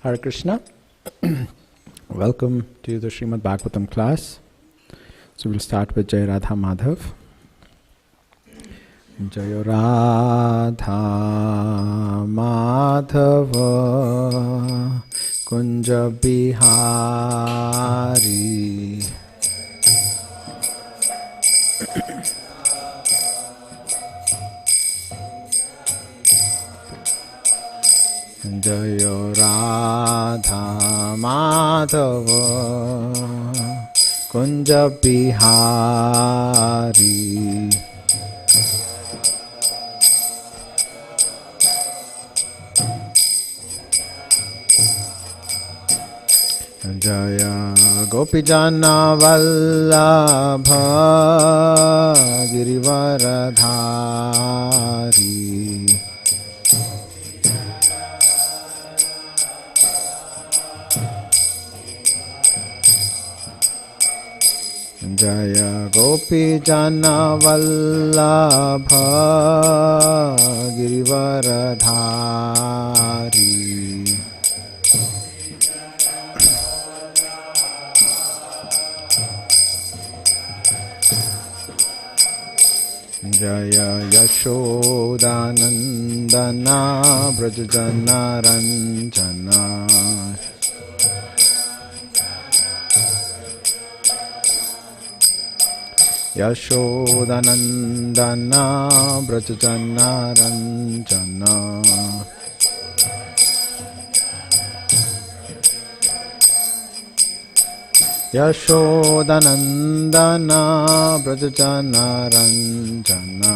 Hare Krishna. Welcome to the Srimad Bhagavatam class. So we'll start with Jai Radha Madhav. Jai Radha Madhava Kunja Bihari Jaya Radha Madhava Kunja Bihari Jaya Gopijana Vallabha Girivaradhari Jaya Gopijana Vallabha Girivaradhari Jaya Yashodanandana Brajajana Ranjana Yashodanandana Brajajana Ranjana Yashodanandana Brajajana Ranjana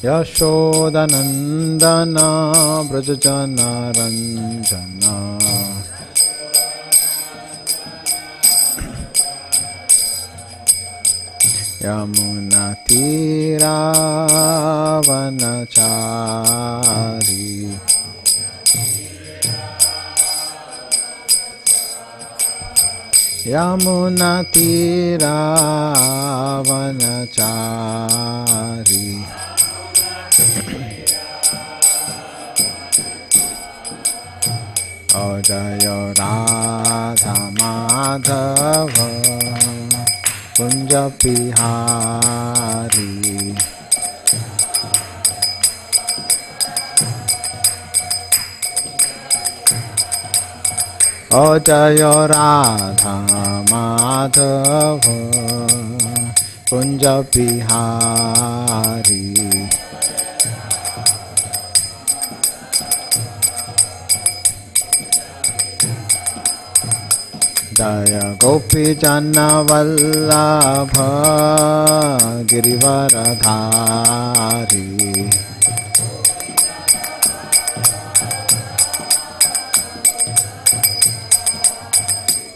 Yashodanandana Brajajana Ranjana Yamuna Tira Vanachari Yamuna Tira Vanachari O Jaya Radha Madhava Kunja Bihari O Jaya Radha Madhava Kunja Bihari Jaya Gopijana Vallabha Girivaradhari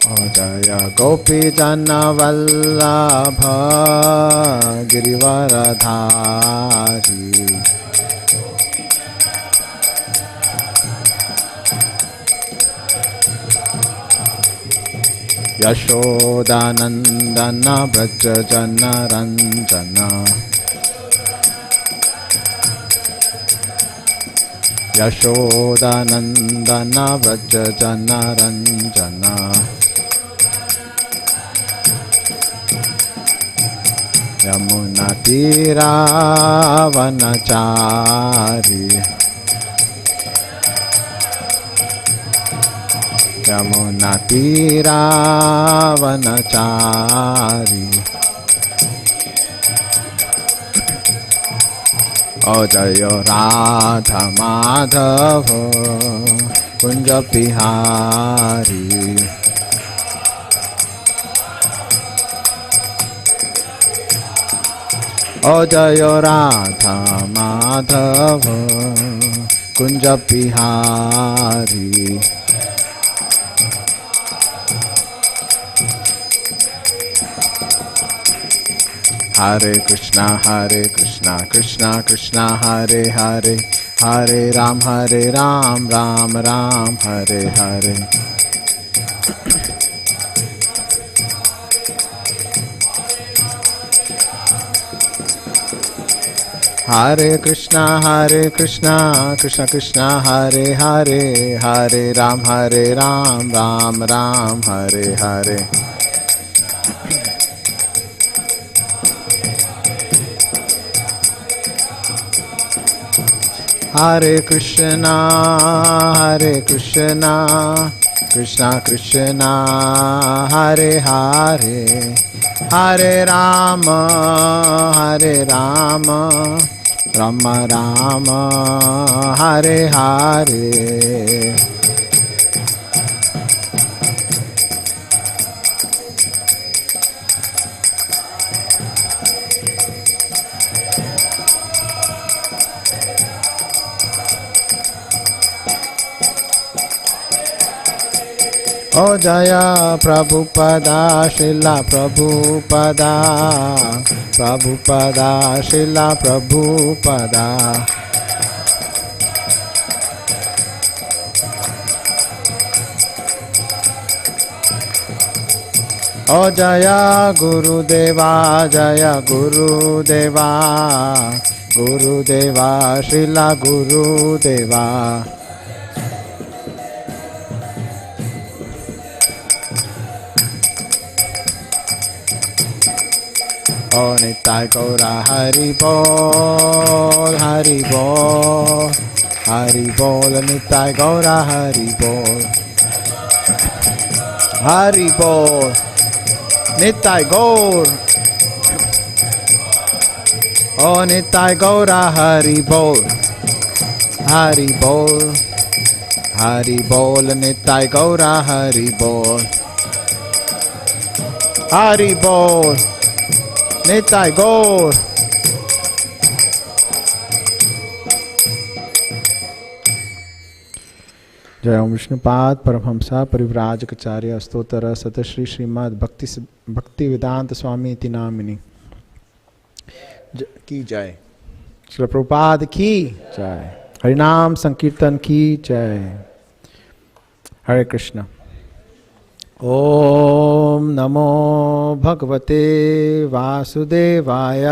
O Jaya Gopijana Vallabha Girivaradhari Yashodanandana Brajajana Ranjana Yashodanandana Brajajana Ranjana Yamuna Tira Vanachari Yamuna Tira Vanachari O Jaya Radha Madhava Kunja Bihari O Jaya Radha Madhava Kunja Bihari Hare Krishna, Krishna Krishna, Hare Hare, Hare Ram, Ram Ram, Hare Hare. Hare Krishna, Krishna Krishna, Hare Hare, Hare Ram, Ram Ram, Hare Hare. Hare Krishna, Krishna Krishna, Hare Hare, Hare Rama, Rama Rama, Hare Hare. O Jaya Prabhupada, Srila Prabhupada, Prabhupada, Srila Prabhupada. O Jaya Gurudeva, Jaya Gurudeva, Gurudeva, Srila Gurudeva. O Nitai Gaura Hari Bol, Hari Bol, Hari Bol, Nitai Gaura Hari Bol, Hari Bol, Nitai Gaur. O Nitai Gaura Hari Bol, Hari Bol, Hari Bol, Nitai Gaura Hari Bol, Hari Bol. Nitai Gaur. जय ओम विष्णुपाद परमहंसा परिव्राजकाचार्य स्तोत्र सतश्री श्रीमद् भक्ति वेदांत स्वामी इति nominee की जय। श्री प्रभुपाद की जय। हरिनाम संकीर्तन की जय। हरे कृष्ण। ओम नमो भगवते वासुदेवाय।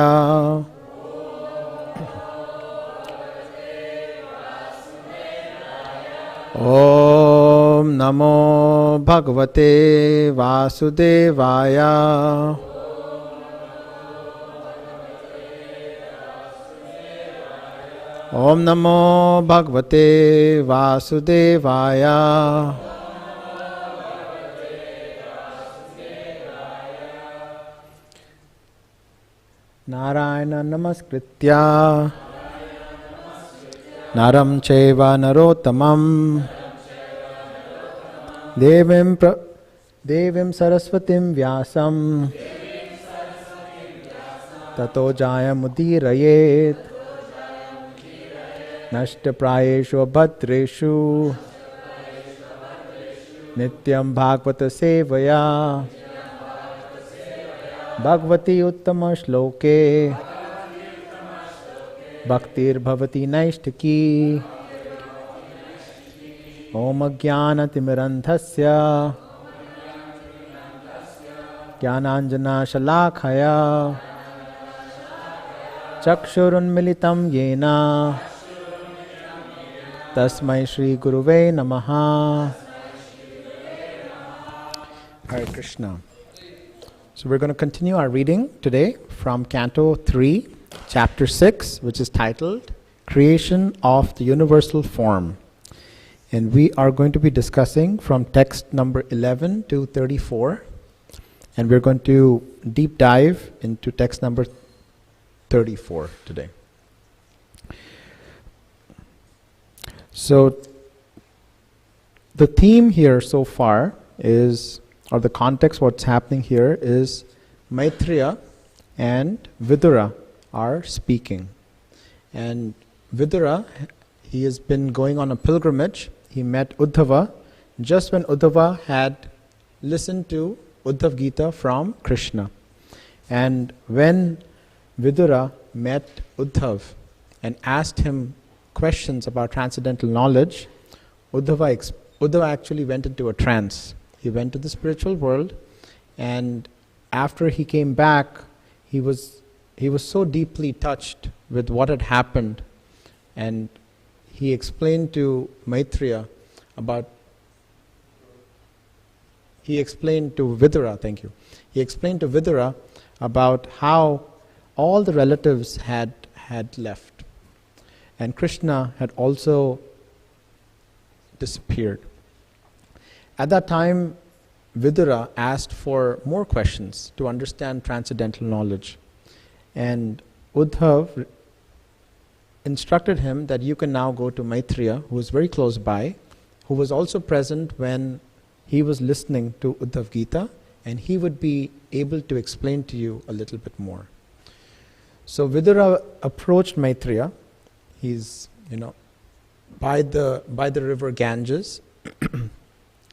ओम नमो भगवते वासुदेवाय। ओम नमो भगवते वासुदेवाय। नारायण नमस्कृत्य नरं चैव नरोत्तमं देवीं सरस्वतीं व्यासं ततो जायमुदीरयेत्। नष्टप्रायेषु भद्रेषु नित्यं भागवत सेवया भगवती उत्तम श्लोके भक्तिर्भवति नैष्ठिकी। ओम ज्ञानतिमिरन्धस्य ज्ञानाञ्जनशलाखया चक्षुरुन्मिलितं येन तस्मै श्रीगुरुवे नमः। Hare Krishna. So we're going to continue our reading today from Canto 3, Chapter 6, which is titled Creation of the Universal Form. And we are going to be discussing from text number 11 to 34. And we're going to deep dive into text number 34 today. So the theme here so far is, or the context, what's happening here is Maitreya and Vidura are speaking. And Vidura, he has been going on a pilgrimage. He met Uddhava just when Uddhava had listened to Uddhav Gita from Krishna. And when Vidura met Uddhav and asked him questions about transcendental knowledge, Uddhava actually went into a trance. He went to the spiritual world, and after he came back, he was he was so deeply touched with what had happened, and he explained to Maitreya about, he explained to Vidura, thank you. He explained to Vidura about how all the relatives had left, and Krishna had also disappeared. At that time, Vidura asked for more questions to understand transcendental knowledge, and Uddhav instructed him that you can now go to Maitreya, who was very close by, who was also present when he was listening to Uddhav Gita, and he would be able to explain to you a little bit more. So Vidura approached Maitreya. He's, by the river Ganges,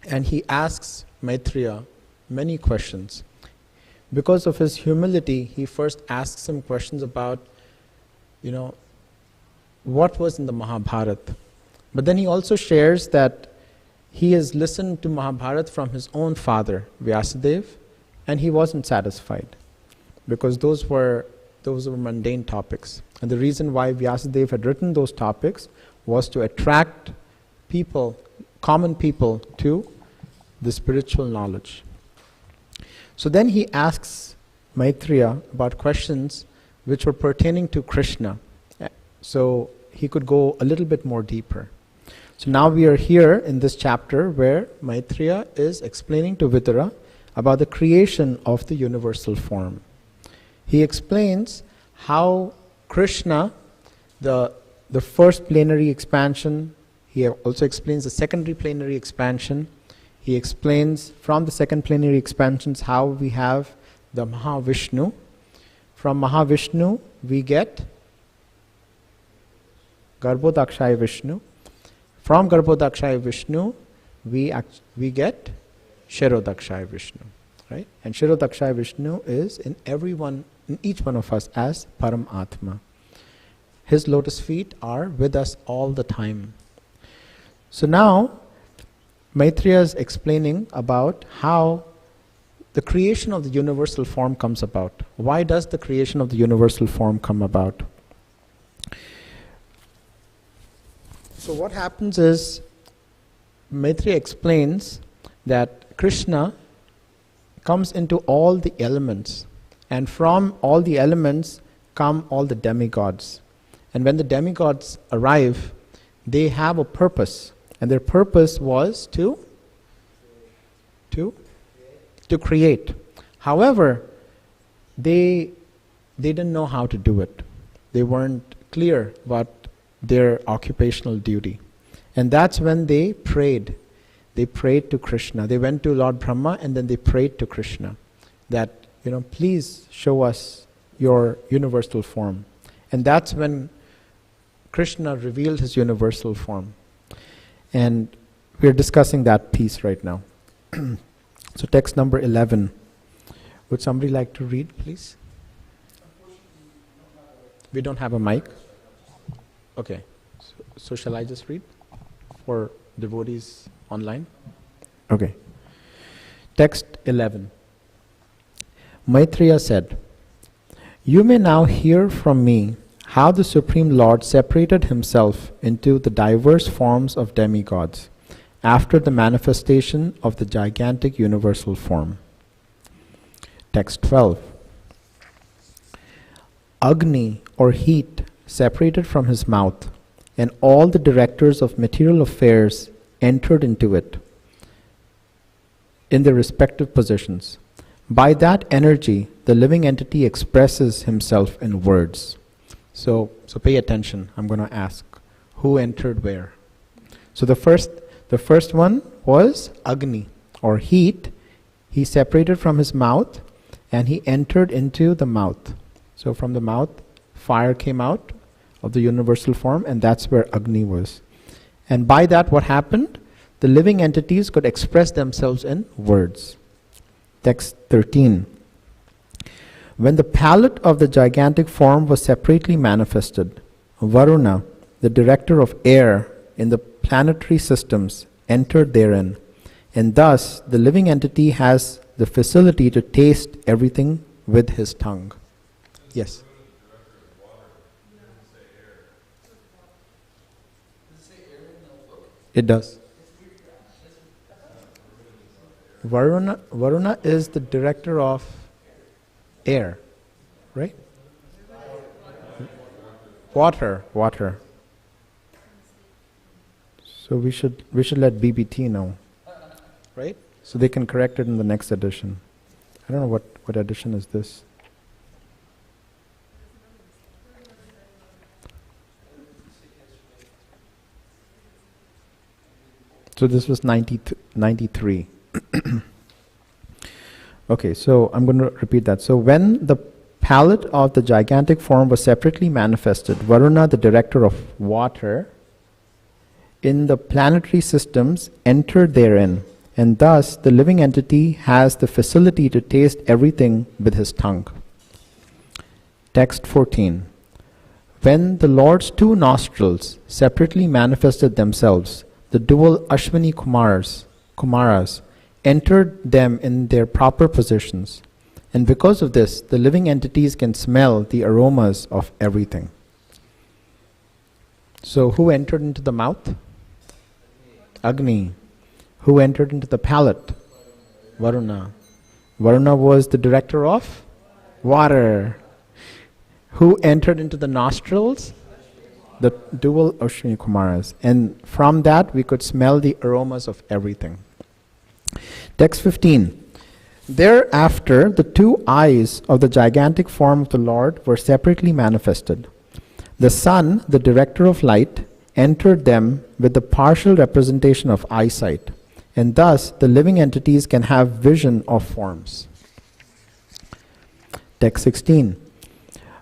and he asks Maitreya many questions. Because of his humility, he first asks him questions about, what was in the Mahabharata. But then he also shares that he has listened to Mahabharata from his own father, Vyasadeva, and he wasn't satisfied because those were mundane topics. And the reason why Vyasadeva had written those topics was to attract people, common people, to the spiritual knowledge. So then he asks Maitreya about questions which were pertaining to Krishna, so he could go a little bit more deeper. So now we are here in this chapter where Maitreya is explaining to Vidura about the creation of the universal form. He explains how Krishna, the first plenary expansion, he also explains the secondary plenary expansion. He explains from the second plenary expansions how we have the Mahavishnu. From Mahavishnu we get Garbhodakshaya Vishnu. From Garbhodakshaya Vishnu we get Shirodakshaya Vishnu, right? And Shirodakshaya Vishnu is in each one of us as Param Atma. His lotus feet are with us all the time. So now Maitreya is explaining about how the creation of the universal form comes about. Why does the creation of the universal form come about? So what happens is, Maitreya explains that Krishna comes into all the elements, and from all the elements come all the demigods. And when the demigods arrive, they have a purpose, and their purpose was to create. However, they didn't know how to do it. They weren't clear about their occupational duty. And that's when they prayed. They prayed to Krishna. They went to Lord Brahma and then they prayed to Krishna that, please show us your universal form. And that's when Krishna revealed his universal form. And we're discussing that piece right now. So text number 11. Would somebody like to read, please? We don't have a mic. Okay. So shall I just read for devotees online? Okay. Text 11. Maitreya said, "You may now hear from me how the Supreme Lord separated himself into the diverse forms of demigods after the manifestation of the gigantic universal form." Text 12. Agni, or heat, separated from his mouth, and all the directors of material affairs entered into it in their respective positions. By that energy, the living entity expresses himself in words. So pay attention. I'm going to ask, who entered where? So the first one was Agni, or heat. He separated from his mouth and he entered into the mouth. So from the mouth, fire came out of the universal form, and that's where Agni was. And by that, what happened? The living entities could express themselves in words. Text 13. When the palette of the gigantic form was separately manifested, Varuna, the director of air in the planetary systems, entered therein, and thus the living entity has the facility to taste everything with his tongue. Yes? It does. Varuna is the director of air, right? Water. So we should let BBT know, right? So they can correct it in the next edition. I don't know what edition is this. So this was 93. Okay, so I'm going to repeat that. So when the palette of the gigantic form was separately manifested, Varuna, the director of water, in the planetary systems entered therein, and thus the living entity has the facility to taste everything with his tongue. Text 14. When the Lord's two nostrils separately manifested themselves, the dual Ashwini Kumaras entered them in their proper positions, and because of this, the living entities can smell the aromas of everything. So who entered into the mouth? Agni. Who entered into the palate? Varuna. Varuna was the director of water. Who entered into the nostrils? The dual Ashwini Kumaras. And from that we could smell the aromas of everything. Text 15. Thereafter, the two eyes of the gigantic form of the Lord were separately manifested. The sun, the director of light, entered them with the partial representation of eyesight, and thus the living entities can have vision of forms. Text 16.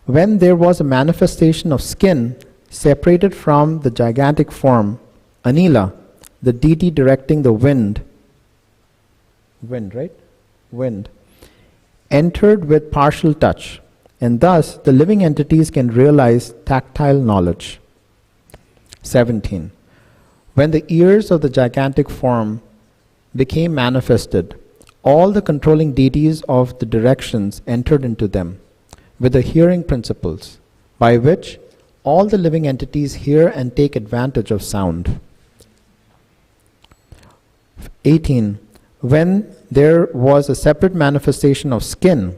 When there was a manifestation of skin separated from the gigantic form, Anila, the deity directing the wind, entered with partial touch, and thus the living entities can realize tactile knowledge. 17. When the ears of the gigantic form became manifested, all the controlling deities of the directions entered into them with the hearing principles, by which all the living entities hear and take advantage of sound. 18. When there was a separate manifestation of skin,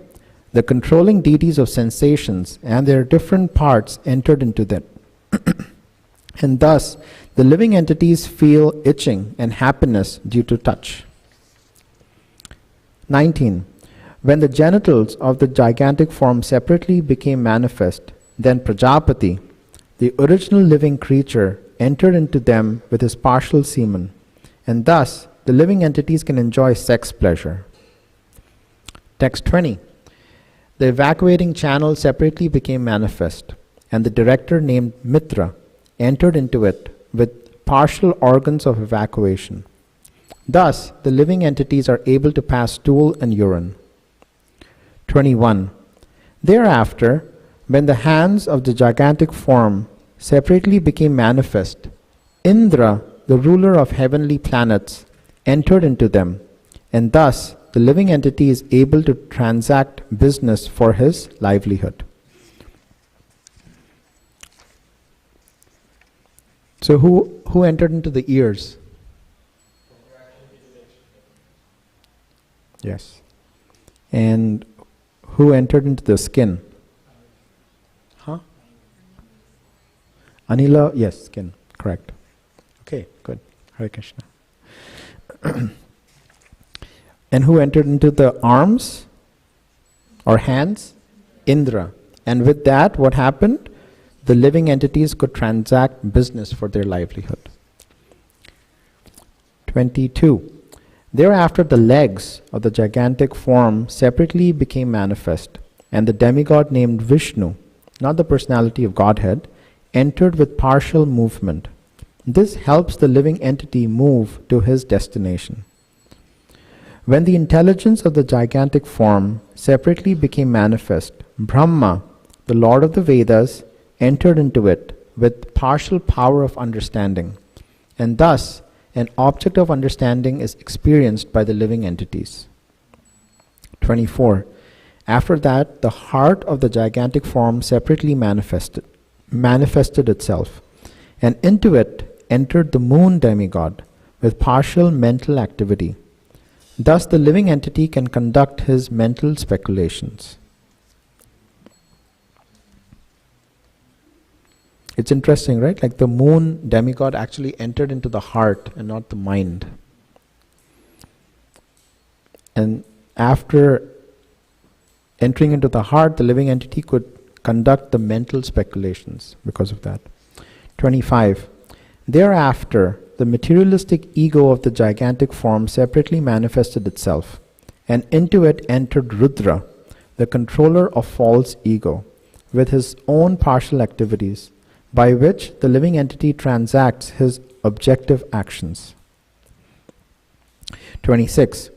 the controlling deities of sensations and their different parts entered into them. And thus, the living entities feel itching and happiness due to touch. 19. When the genitals of the gigantic form separately became manifest, then Prajapati, the original living creature, entered into them with his partial semen, and thus the living entities can enjoy sex pleasure. Text 20. The evacuating channel separately became manifest, and the director named Mitra entered into it with partial organs of evacuation. Thus, the living entities are able to pass stool and urine. 21. Thereafter, when the hands of the gigantic form separately became manifest, Indra, the ruler of heavenly planets, entered into them, and thus the living entity is able to transact business for his livelihood. So who entered into the ears? Yes. And who entered into the skin? Huh? Anila, yes, skin, correct. Okay, good. Hare Krishna. And who entered into the arms or hands? Indra. And with that, what happened? The living entities could transact business for their livelihood. 22. Thereafter, the legs of the gigantic form separately became manifest, and the demigod named Vishnu, not the personality of Godhead, entered with partial movement. This helps the living entity move to his destination. When the intelligence of the gigantic form separately became manifest, Brahma, the Lord of the Vedas, entered into it with partial power of understanding, and thus an object of understanding is experienced by the living entities. 24. After that, the heart of the gigantic form separately manifested itself, and into it entered the moon demigod with partial mental activity. Thus, the living entity can conduct his mental speculations. It's interesting, right? Like the moon demigod actually entered into the heart and not the mind. And after entering into the heart, the living entity could conduct the mental speculations because of that. 25. Thereafter, the materialistic ego of the gigantic form separately manifested itself, and into it entered Rudra, the controller of false ego, with his own partial activities, by which the living entity transacts his objective actions. 26.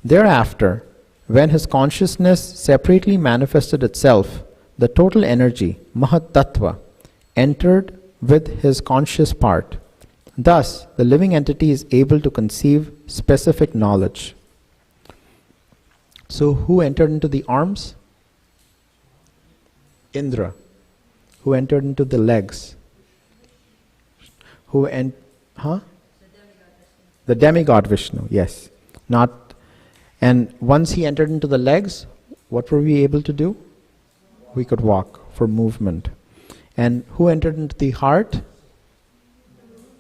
Thereafter, when his consciousness separately manifested itself, the total energy, Mahat Tattva, entered with his conscious part. Thus, the living entity is able to conceive specific knowledge. So, who entered into the arms? Indra. Who entered into the legs? The demigod Vishnu, yes. And once he entered into the legs, what were we able to do? We could walk for movement. And who entered into the heart?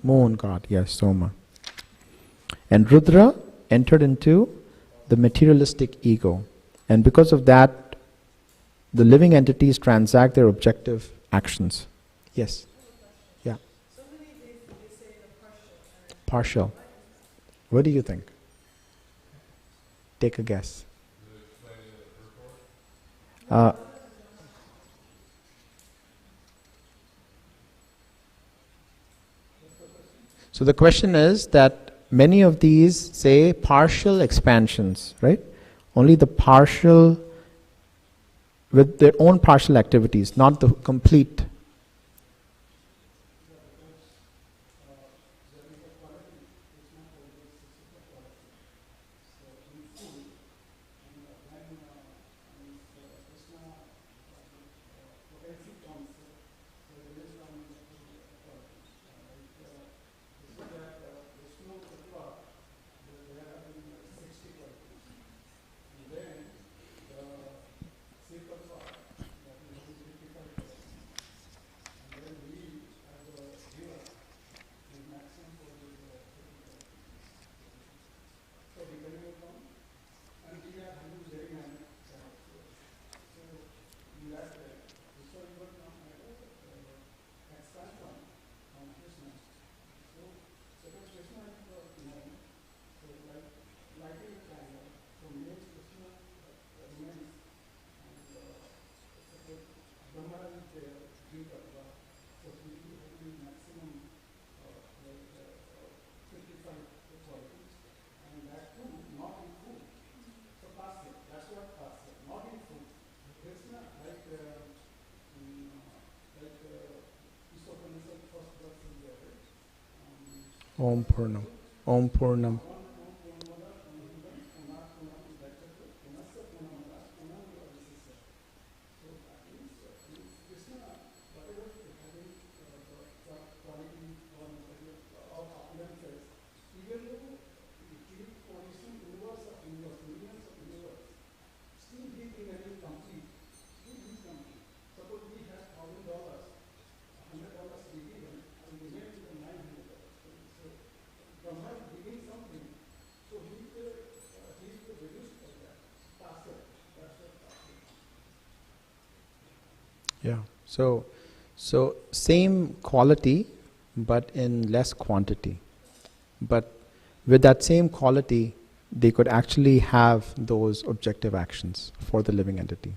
Moon god, yes, Soma. And Rudra entered into the materialistic ego. And because of that, the living entities transact their objective actions. Yes? Yeah. So many things they say the Partial. What do you think? Take a guess. So the question is that many of these say partial expansions, right? Only the partial, with their own partial activities, not the complete. Om Purnam. Om Purnam. Yeah. So same quality, but in less quantity. But with that same quality, they could actually have those objective actions for the living entity.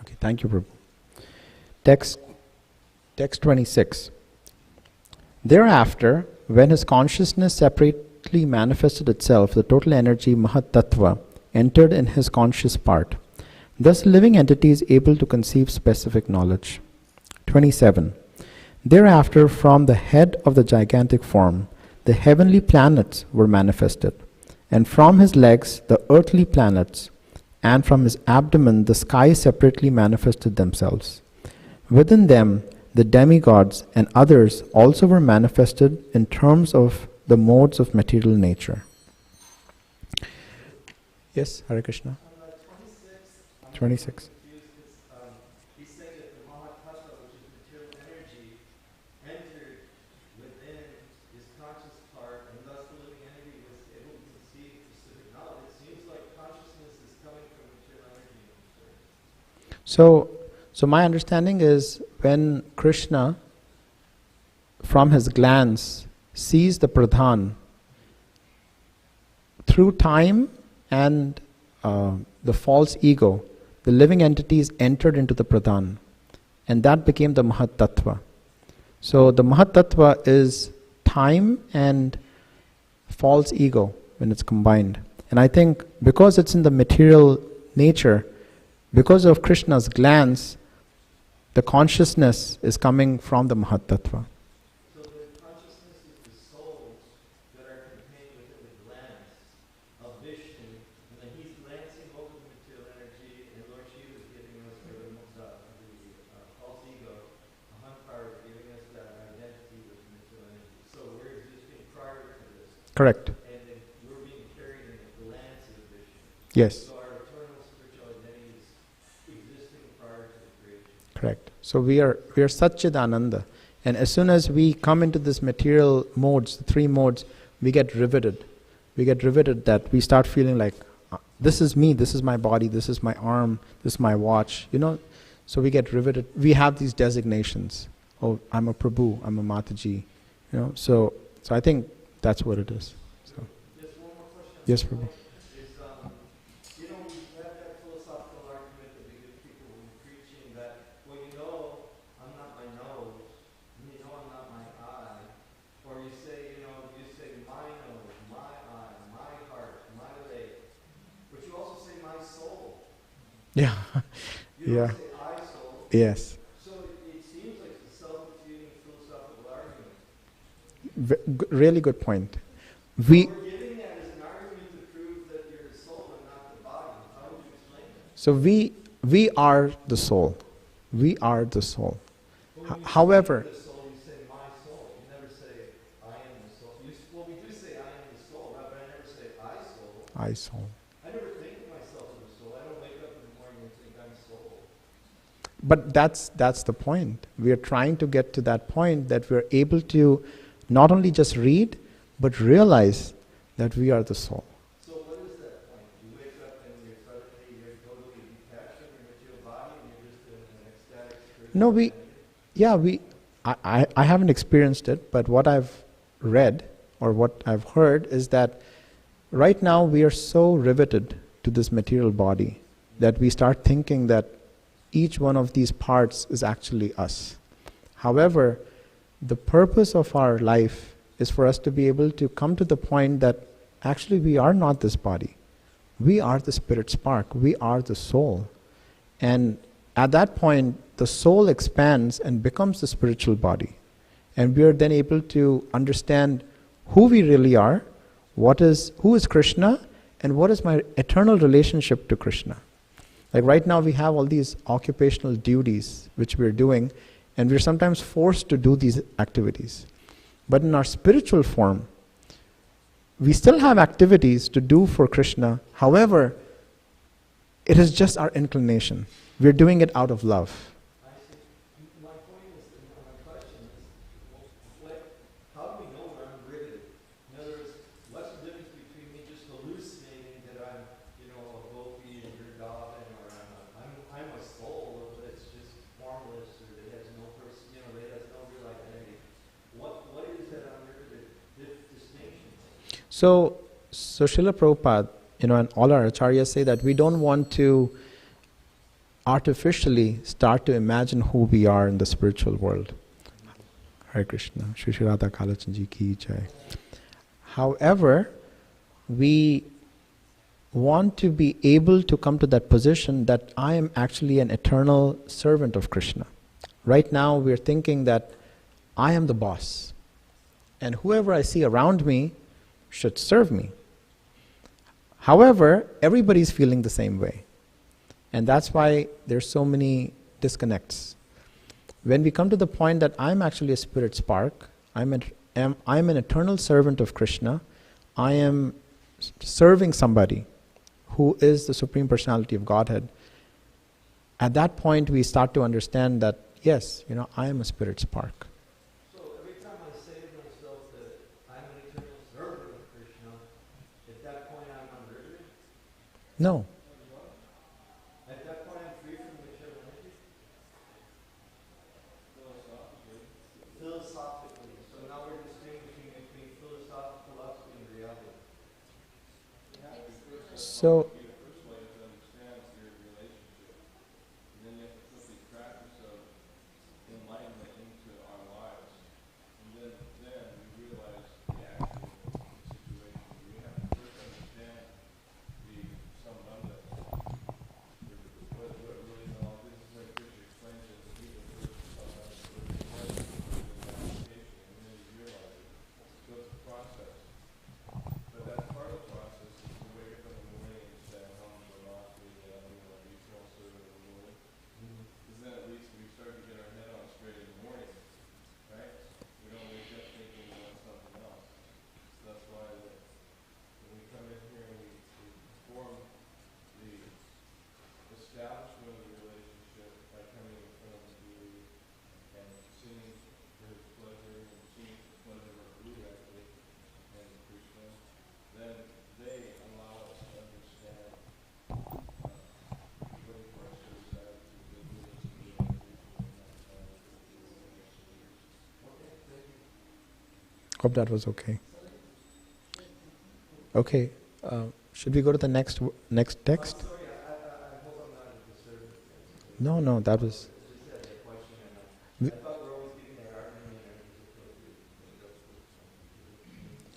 Okay, thank you, Prabhu. Text 26. Thereafter, when his consciousness separately manifested itself, the total energy Mahat Tattva entered in his conscious part. Thus, the living entity is able to conceive specific knowledge. 27. Thereafter, from the head of the gigantic form, the heavenly planets were manifested, and from his legs, the earthly planets, and from his abdomen, the skies separately manifested themselves. Within them, the demigods, and others also were manifested in terms of the modes of material nature. Yes, Hare Krishna. 26. He's saying that the Mahatattva, which is material energy, entered within his conscious part, and thus the living entity was able to see specific knowledge. It seems like consciousness is coming from material energy. So my understanding is when Krishna, from his glance, sees the Pradhan, through time and the false ego, the living entities entered into the Pradhan, and that became the Mahat Tattva. So the Mahat Tattva is time and false ego when it's combined. And I think because it's in the material nature, because of Krishna's glance, the consciousness is coming from the Mahat Tattva. So the consciousness is the souls that are contained within the glance of Vishnu, and then he's glancing over the material energy, and Lord Shiva is giving us the false ego, Ahankara, giving us that identity with the material energy. So we're existing prior to this. Correct. And then we're being carried in the glance of Vishnu. Yes. So our eternal spiritual identity is existing prior to the creation. Correct. So we are Satchidananda. And as soon as we come into this material modes, the three modes, we get riveted. We get riveted that we start feeling like, this is me, this is my body, this is my arm, this is my watch, So we get riveted. We have these designations. Oh, I'm a Prabhu, I'm a Mataji. So I think that's what it is. So. Just one more question. Yes, Prabhu. We have that philosophical argument that we give people when we're preaching that, I'm not my nose, and I'm not my eye. Or you say, my nose, my eye, my heart, my leg. But you also say my soul. Yeah. You Yeah. don't say I soul. Yes. So it seems like it's a self-defeating philosophical argument. Really good point. We're giving that as an argument to prove that you're the soul and not the body. How would you explain that? So we are the soul. We are the soul. When you However, say the soul, you say my soul. You never say I am the soul. We do say I am the soul, right? But I never say I soul. I soul. I never think of myself as a soul. I don't wake up in the morning and think I'm soul. But that's the point. We are trying to get to that point that we're able to not only just read, but realize that we are the soul. So what is that point? You wake up and you're totally detached from your material body and you're just in an ecstatic spirit? No, I haven't experienced it, but what I've read or what I've heard is that right now we are so riveted to this material body that we start thinking that each one of these parts is actually us. However, the purpose of our life is for us to be able to come to the point that actually we are not this body. We are the spirit spark. We are the soul. And at that point, the soul expands and becomes the spiritual body. And we are then able to understand who we really are, who is Krishna, and what is my eternal relationship to Krishna. Like right now we have all these occupational duties which we're doing, and we're sometimes forced to do these activities. But in our spiritual form, we still have activities to do for Krishna. However, it is just our inclination. We're doing it out of love. I see. My point is, my question is, how do we know we're unriveted? In other words, what's the difference between me just hallucinating that I'm, a gopi or a dolphin, or I'm a soul that's just formless, or that has no person, that has no real identity? What is that unriveted distinction? So Srila Prabhupada, and all our acharyas say that we don't want to artificially start to imagine who we are in the spiritual world. Hare Krishna. Shri Shri Radha Kalachandji ki jai. However, we want to be able to come to that position that I am actually an eternal servant of Krishna. Right now we're thinking that I am the boss, and whoever I see around me should serve me. However, everybody's feeling the same way. And that's why there's so many disconnects. When we come to the point that I'm actually a spirit spark, I'm an eternal servant of Krishna, I am serving somebody who is the Supreme Personality of Godhead, at that point we start to understand that, yes, I am a spirit spark. So every time I say to myself that I'm an eternal servant of Krishna, at that point I'm underivative? No. At that point I'm free from material energy? Philosophically. So now we're distinguishing between philosophical philosophy and reality. So, hope that was okay. Okay, should we go to the next text? I'm sorry, I hope I'm not a disturbance. No, that was... Just had a question, and I thought we're always giving that argument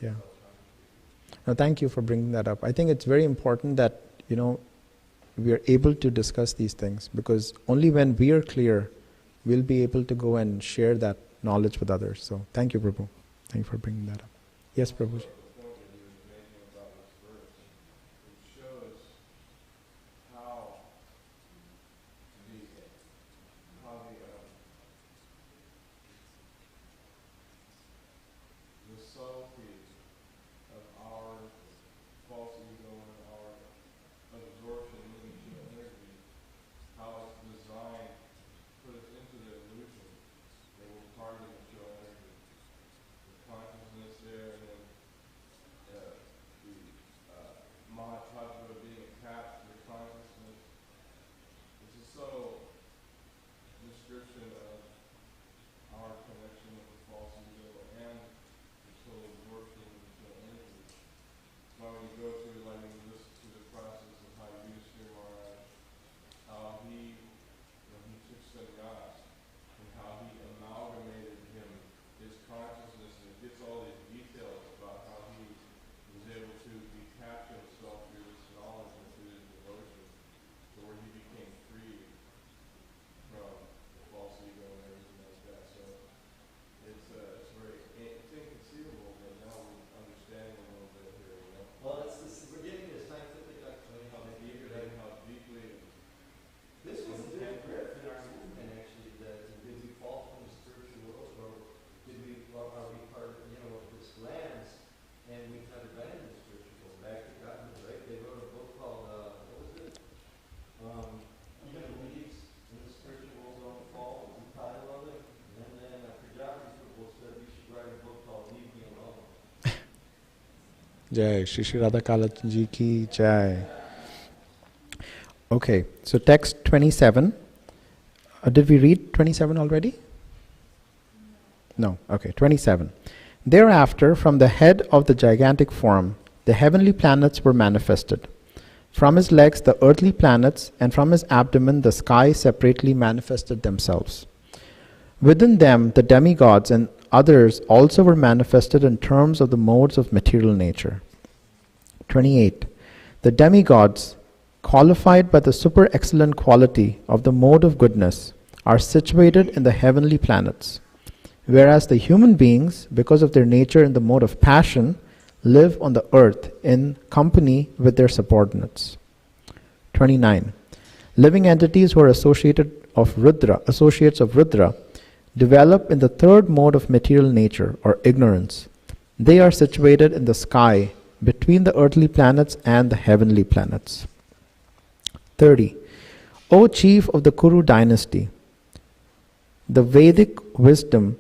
and Yeah. No, thank you for bringing that up. I think it's very important that, we are able to discuss these things, because only when we are clear, we'll be able to go and share that knowledge with others. So, thank you, Prabhu. Thank you for bringing that up. Yes, Prabhu. Jai Shri Shri Radha Kala Ji Ki Jai. Okay, so text 27. Did we read 27 already? No. Okay, 27. Thereafter, from the head of the gigantic form, the heavenly planets were manifested. From his legs, the earthly planets, and from his abdomen, the sky separately manifested themselves. Within them, the demigods and others also were manifested in terms of the modes of material nature. 28. The demigods, qualified by the super excellent quality of the mode of goodness, are situated in the heavenly planets, whereas the human beings, because of their nature in the mode of passion, live on the earth in company with their subordinates. 29. Living entities who are associates of Rudra, develop in the third mode of material nature, or ignorance. They are situated in the sky between the earthly planets and the heavenly planets. 30. O chief of the Kuru dynasty, the Vedic wisdom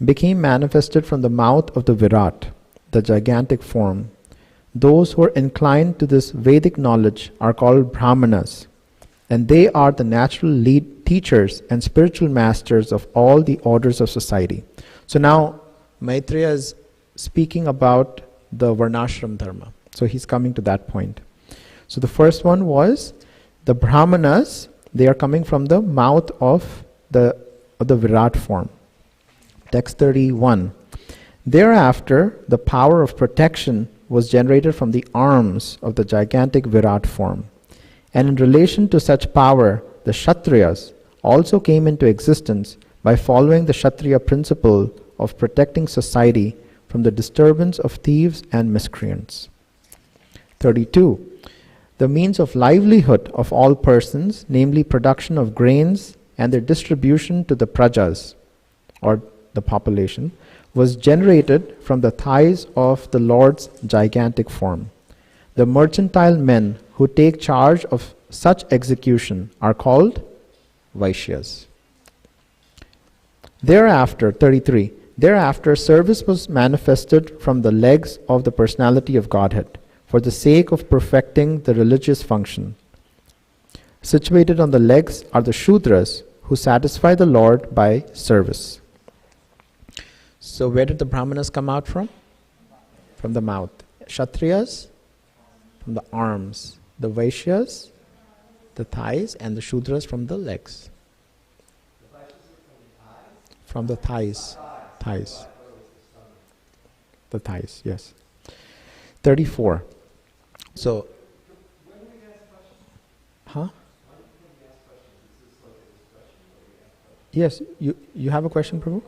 became manifested from the mouth of the Virat, the gigantic form. Those who are inclined to this Vedic knowledge are called Brahmanas, and they are the natural lead teachers and spiritual masters of all the orders of society. So now Maitreya is speaking about the Varnashram Dharma. So he's coming to that point. So the first one was the Brahmanas. They are coming from the mouth of the Virat form. Text 31. Thereafter, the power of protection was generated from the arms of the gigantic Virat form. And in relation to such power, the Kshatriyas also came into existence by following the Kshatriya principle of protecting society from the disturbance of thieves and miscreants. 32. The means of livelihood of all persons, namely production of grains and their distribution to the prajas, or the population, was generated from the thighs of the Lord's gigantic form. The mercantile men who take charge of such execution are called Vaishyas. Thereafter, 33, thereafter service was manifested from the legs of the personality of Godhead for the sake of perfecting the religious function. Situated on the legs are the Shudras who satisfy the Lord by service. So where did the Brahmanas come out from? From the mouth. Kshatriyas from the arms. The Vaishyas, the thighs, and the Shudras from the legs. From the thighs. Thighs. The thighs, yes. 34. So, huh? Yes, you have a question, Prabhu?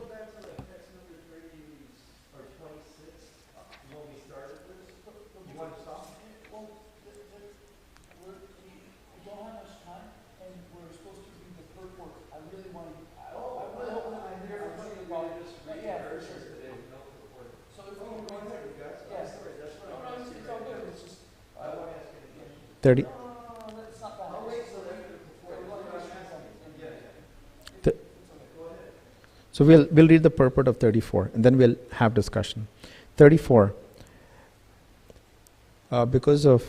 Thirty. So we'll read the purport of 34 and then we'll have discussion. 34. Because of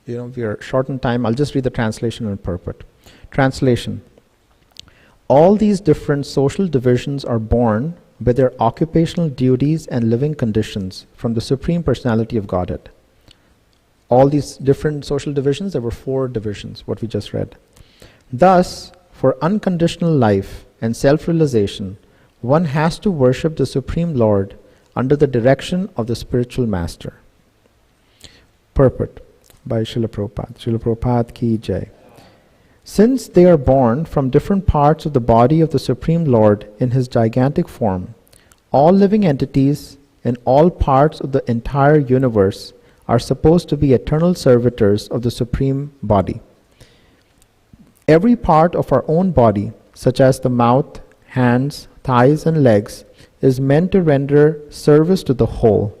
we are short on time, I'll just read the translation and purport. Translation. All these different social divisions are born with their occupational duties and living conditions from the Supreme Personality of Godhead. All these different social divisions, there were 4 divisions, what we just read. Thus, for unconditional life and self-realization, one has to worship the Supreme Lord under the direction of the spiritual master. Purport by Srila Prabhupada. Srila Prabhupada ki jai. Since they are born from different parts of the body of the Supreme Lord in his gigantic form, all living entities in all parts of the entire universe are supposed to be eternal servitors of the Supreme Body. Every part of our own body, such as the mouth, hands, thighs, and legs, is meant to render service to the whole.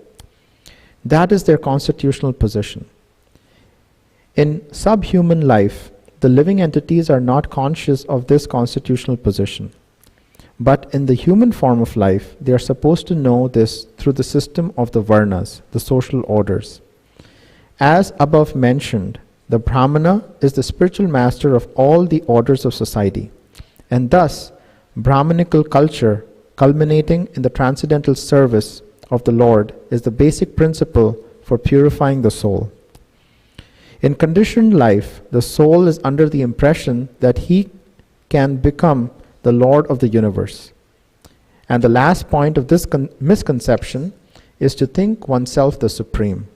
That is their constitutional position. In subhuman life, the living entities are not conscious of this constitutional position. But in the human form of life, they are supposed to know this through the system of the Varnas, the social orders. As above mentioned, the Brahmana is the spiritual master of all the orders of society, and thus Brahmanical culture, culminating in the transcendental service of the Lord, is the basic principle for purifying the soul. In conditioned life, the soul is under the impression that he can become the Lord of the universe. And the last point of this misconception is to think oneself the supreme.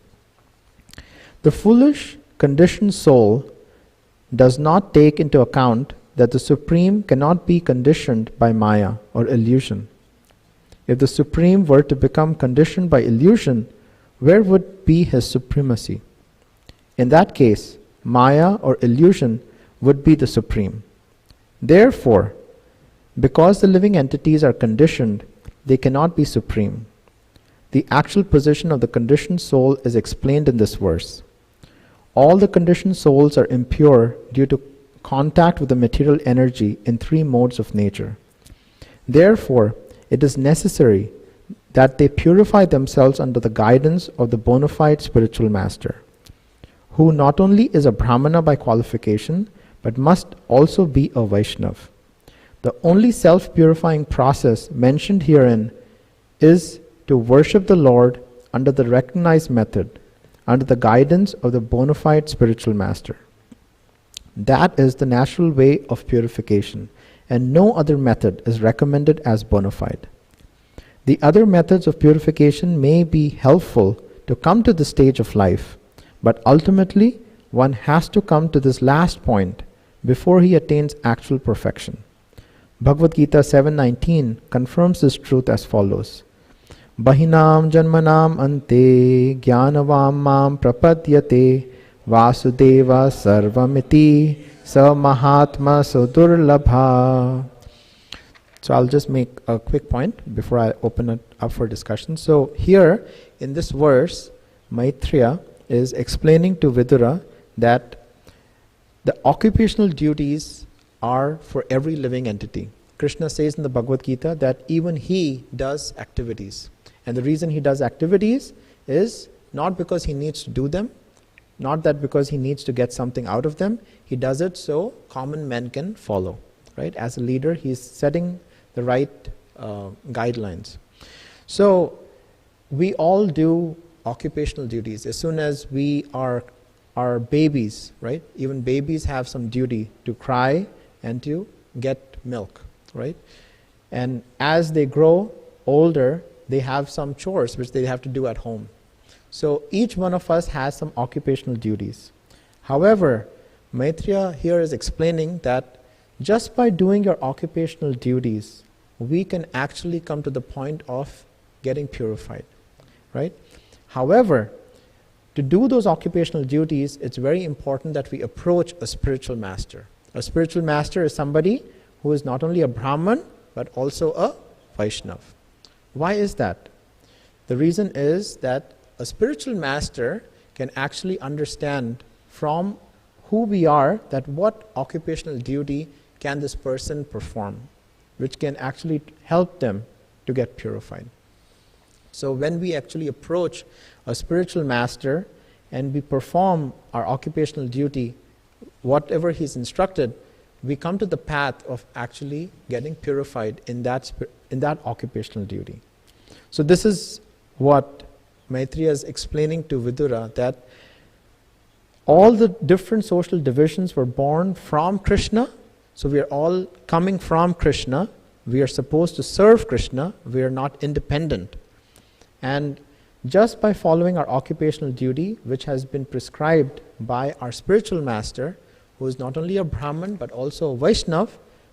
The foolish, conditioned soul does not take into account that the Supreme cannot be conditioned by Maya or illusion. If the Supreme were to become conditioned by illusion, where would be his supremacy? In that case, Maya or illusion would be the Supreme. Therefore, Because the living entities are conditioned, they cannot be supreme. The actual position of the conditioned soul is explained in this verse. All the conditioned souls are impure due to contact with the material energy in three modes of nature. Therefore, it is necessary that they purify themselves under the guidance of the bona fide spiritual master, who not only is a Brahmana by qualification, but must also be a Vaishnav. The only self-purifying process mentioned herein is to worship the Lord under the recognized method, under the guidance of the bona fide spiritual master. That is the natural way of purification, and no other method is recommended as bona fide. The other methods of purification may be helpful to come to this stage of life, but ultimately one has to come to this last point before he attains actual perfection. Bhagavad Gita 7:19 confirms this truth as follows. Bahinam janmanam ante jnanavam mam prapadyate vasudeva sarvamiti sa mahatma sudurlabha. So I'll just make a quick point before I open it up for discussion. So here in this verse, Maitreya is explaining to Vidura that the occupational duties are for every living entity. Krishna says in the Bhagavad Gita that even he does activities. And the reason he does activities is not because he needs to do them, not that because he needs to get something out of them. He does it so common men can follow. Right? As a leader, he's setting the right guidelines. So we all do occupational duties. As soon as we are babies, right? Even babies have some duty to cry and to get milk, right? And as they grow older, they have some chores which they have to do at home. So each one of us has some occupational duties. However, Maitreya here is explaining that just by doing your occupational duties, we can actually come to the point of getting purified, right? However, to do those occupational duties, it's very important that we approach a spiritual master. A spiritual master is somebody who is not only a Brahman, but also a Vaishnav. Why is that? The reason is that a spiritual master can actually understand from who we are that what occupational duty can this person perform, which can actually help them to get purified. So when we actually approach a spiritual master and we perform our occupational duty, whatever he's instructed, we come to the path of actually getting purified in that occupational duty. So this is what Maitreya is explaining to Vidura, that all the different social divisions were born from Krishna. So we are all coming from Krishna. We are supposed to serve Krishna. We are not independent. And just by following our occupational duty, which has been prescribed by our spiritual master, who is not only a Brahman but also a Vaishnav,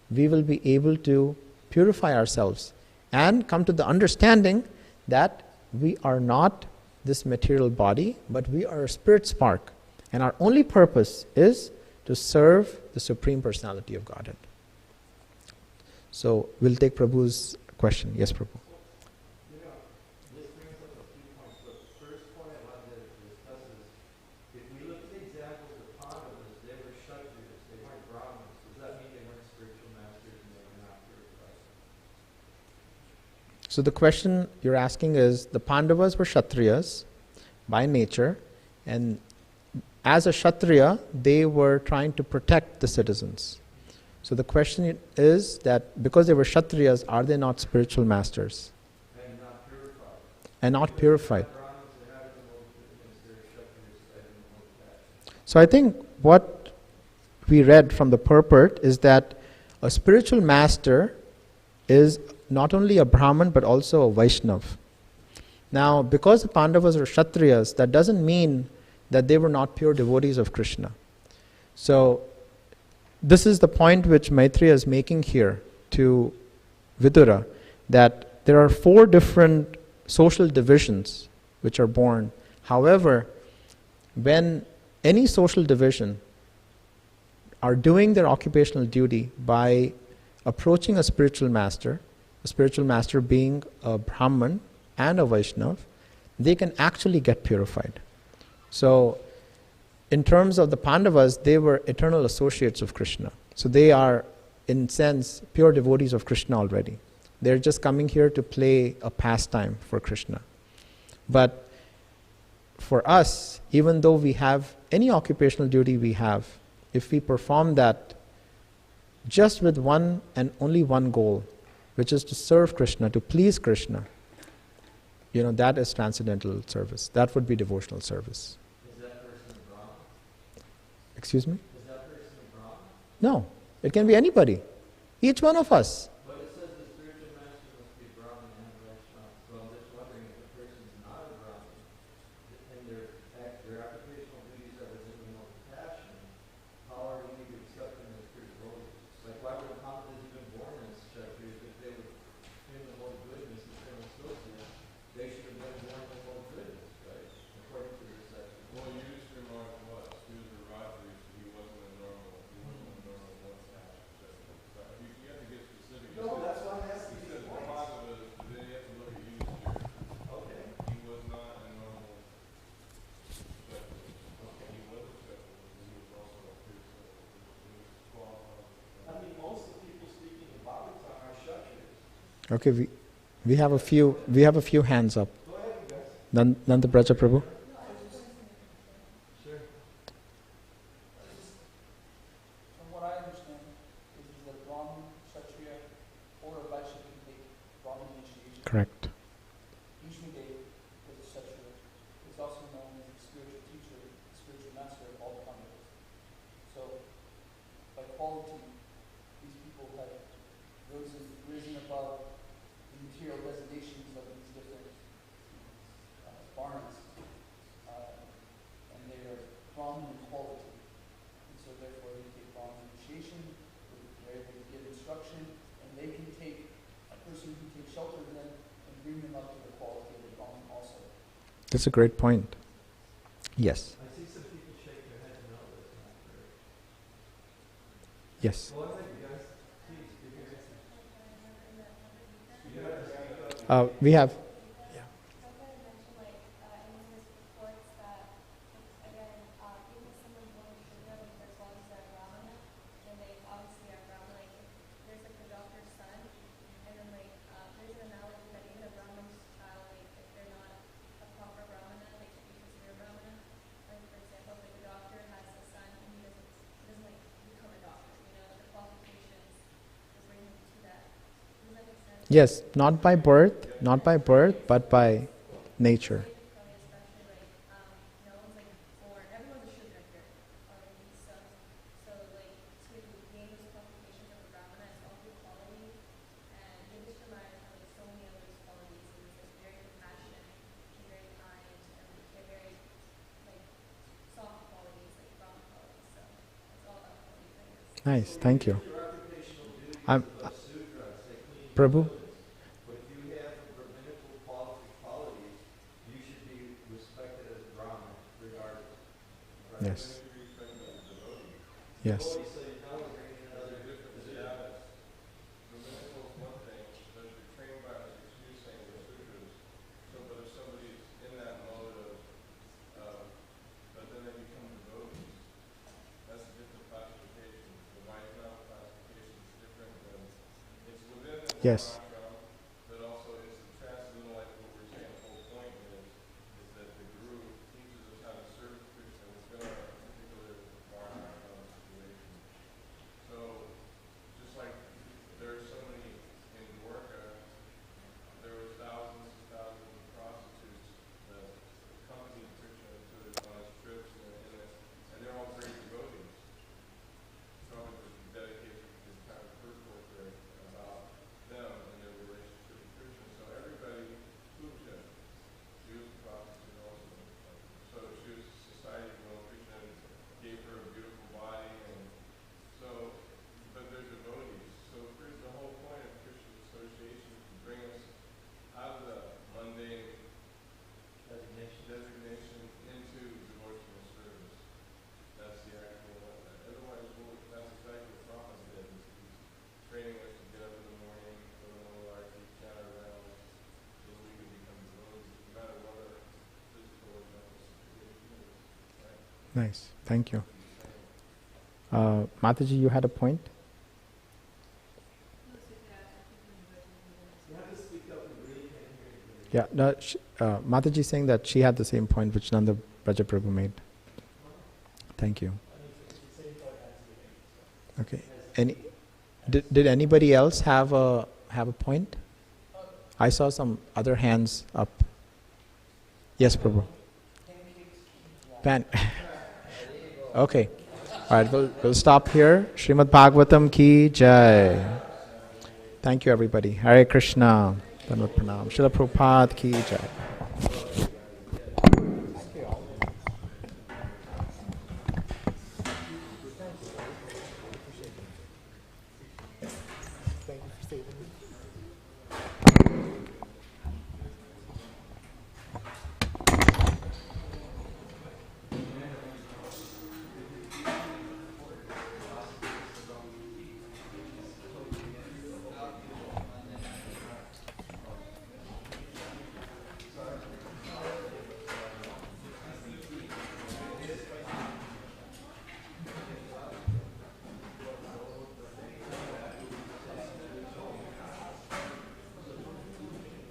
we will be able to purify ourselves and come to the understanding that we are not this material body, but we are a spirit spark. And our only purpose is to serve the Supreme Personality of Godhead. So we'll take Prabhu's question. Yes, Prabhu. This brings up a few points, but the first point I wanted to discuss is, if we look at the examples of Pandavas, they were Kshatriyas, they weren't Brahmins. Does that mean they weren't spiritual masters and they were not purified? So the question you're asking is, the Pandavas were Kshatriyas by nature, and as a Kshatriya, they were trying to protect the citizens. So the question is that because they were Kshatriyas, are they not spiritual masters? And not purified. And not purified. Brahmins, they have the most against their Kshatriyas, they have the most action. So I think what we read from the purport is that a spiritual master is not only a Brahman but also a Vaishnav. Now, because the Pandavas were Kshatriyas, that doesn't mean that they were not pure devotees of Krishna. So this is the point which Maitreya is making here to Vidura, that there are 4 different social divisions which are born. However, when any social division are doing their occupational duty by approaching a spiritual master being a Brahman and a Vaishnav, they can actually get purified. So, in terms of the Pandavas, they were eternal associates of Krishna. So they are, in sense, pure devotees of Krishna already. They're just coming here to play a pastime for Krishna. But for us, even though we have any occupational duty we have, if we perform that just with one and only one goal, which is to serve Krishna, to please Krishna, that is transcendental service. That would be devotional service. Is that person a Brahmin? Excuse me? Is that person a Brahmin? No. It can be anybody. Each one of us. But it says the spiritual master must be Brahmin and Vaishnava. So I'm just wondering if a person's not a Brahmin and their occupational duties are within the mode of passion, how are we to accept them as pure devotees? Like, why would Muhammad have been born as Kshatriyas if they were in the mode of goodness and so associate? They should have been born in the mode of goodness, right? According to this section. Well, you just remarked was. He was a Rajri, so he wasn't a normal one caste. So you have to get specific. No, that's why I'm asking He you said the points. Muhammad was, then you have to look at you here. Okay. He was not a normal Kshatriya. He was a Kshatriya, but he was also a pure Kshatriya. He was qualified. I mean, most of the people speaking in Bhagavatam are Kshatriyas. Okay, we have a few hands up. Go ahead, you guys. Nanda Braja Prabhu. Sure. From what I understand, is that Brahmin, Kshatriya, or a Vaishya can take Brahmin initiation. Correct. Usually they, as a Kshatriya, is also known as the spiritual teacher, the spiritual master of all the Pandavas. So, by quality, these people have risen above the material designations of these different varnas, and they are Brahmin in quality. And so therefore they take Brahmin initiation, they're able to give instruction, and they can take a person who takes shelter of them and bring them up to the quality of the Brahmin also. That's a great point. Yes. I see some people shake their heads no, that's not correct. Yes. Go ahead, you guys. Please, give your answer. You have to speak up. We have. Yes, not by birth, but by nature. Nice, thank you. I'm, Prabhu? But if you have rabbinical qualities, you should be respected as a Brahmin, regardless. Right? Yes. Yes. So you know we're bringing another Different status. Rabbinical is one thing, but if you're trained by, like you're saying, the sutras, so but if somebody's in that mode of, but then they become devotees, that's a different classification. The Vaishnava classification is different than, it's within the Yes. ashram, but also it's the transcendental, like what we're saying, the whole point is that the guru teaches us how to serve Krishna within a particular varna situation. So, just like there's so many in Dwarka, there was thousands and thousands of prostitutes that accompanied Krishna on his trips and they're all great devotees. So I was dedicated to this kind of proof work there about them and their Nice. Thank you. Mataji, you had a point? You have to speak up, we really can't hear you. Yeah, no, Mataji is saying that she had the same point which Nanda Brajaprabhu made. Thank you. Okay. Did anybody else have a point? I saw some other hands up. Yes, Prabhu. Pan. Okay. All right, we'll stop here. Srimad Bhagavatam ki jai. Thank you, everybody. Hare Krishna. Dhanvat Pranam. Srila Prabhupada ki jai.